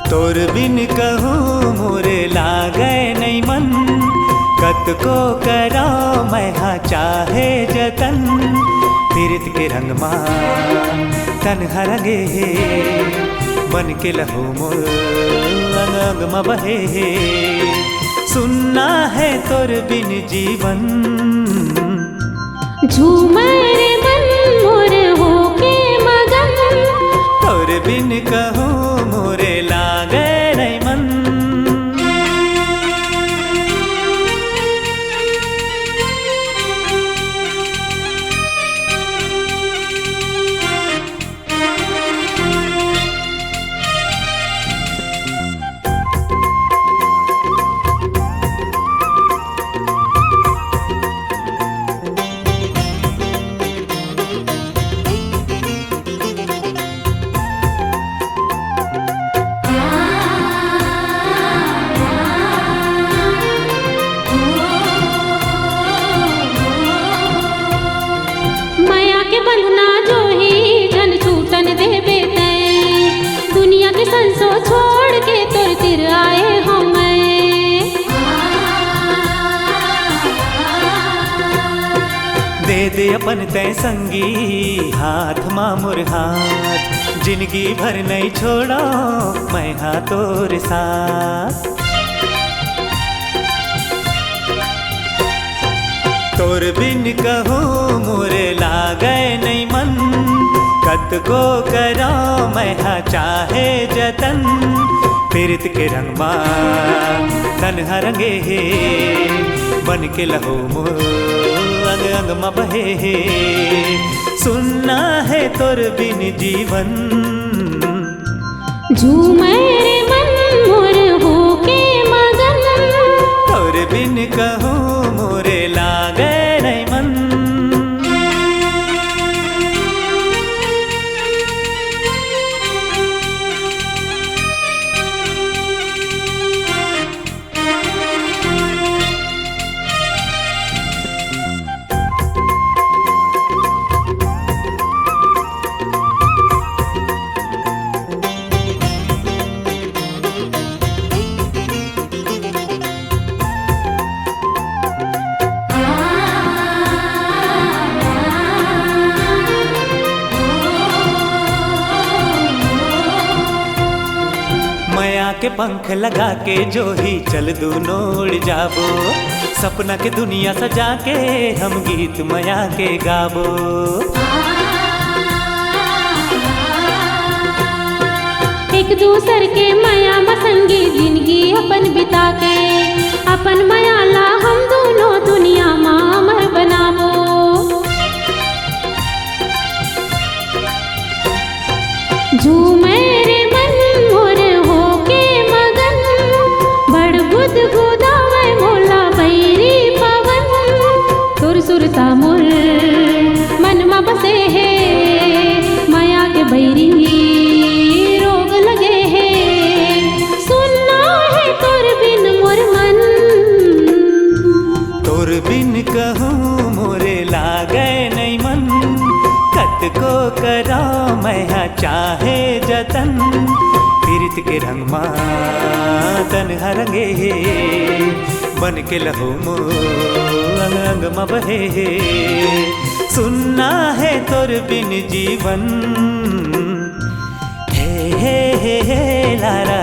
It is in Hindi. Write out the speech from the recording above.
तोर बिन कहूँ मोरे लागे नहीं मन, कत को करा मैं हाँ चाहे जतन। पीरित के रंग माँ तन हरंगे, बन के लहू मोर अंग अंग में बहे। सुनना है तोर बिन जीवन, झूमे रे मन मोर होके मगन। तोर बिन कहूँ मोरे लागे नहीं मन। बंधना जो ही जन छूटन देबे तैं, दुनिया के संसो छोड़ के तुर तिर आए हम। दे दे अपन तय संगी हाथ मामुर हाथ, जिंदगी भर नहीं छोड़ो मैं हाँ तोर साथ। तोर बिन कहूँ मोरे लागे नहीं मन, कत को करो मैं हाँ चाहे जतन। पीरित के रंग माँ तन हरंगे, बन के लहू मोर अंग अंग में बहे। सुनना है तोर बिन जीवन, झूमे रे मन मोर होके मगन। तोर बिन कहूँ मोरे लागे नहीं मन। माया के पंख लगा के जो ही चल दूनो उड़ जाबो, सपना के दुनिया सजा के हम गीत माया के गाबो। एक दूसर के माया मसंगी जिंदगी अपन बिता के, अपन माया ला हम दोनों दुनिया माँ मह बनाबो। झूमे रे मन मोर होके मगन, बड़ बुद गोदावे मोला बैरी पवन। तुर सुरता मोर मन में बसे है, माया के बैरी रोग लगे है। सुनना है तोर बिन मोर मन, तोर बिन कहूँ मोरे लागे नहीं मन, कत को करा मैं हाँ चाहे जतन। पीरित के रंग माँ तन हरंगे, बन के लहू मोर अंग अंग में बहे। सुनना है तोर बिन जीवन, हे हे हे ला ला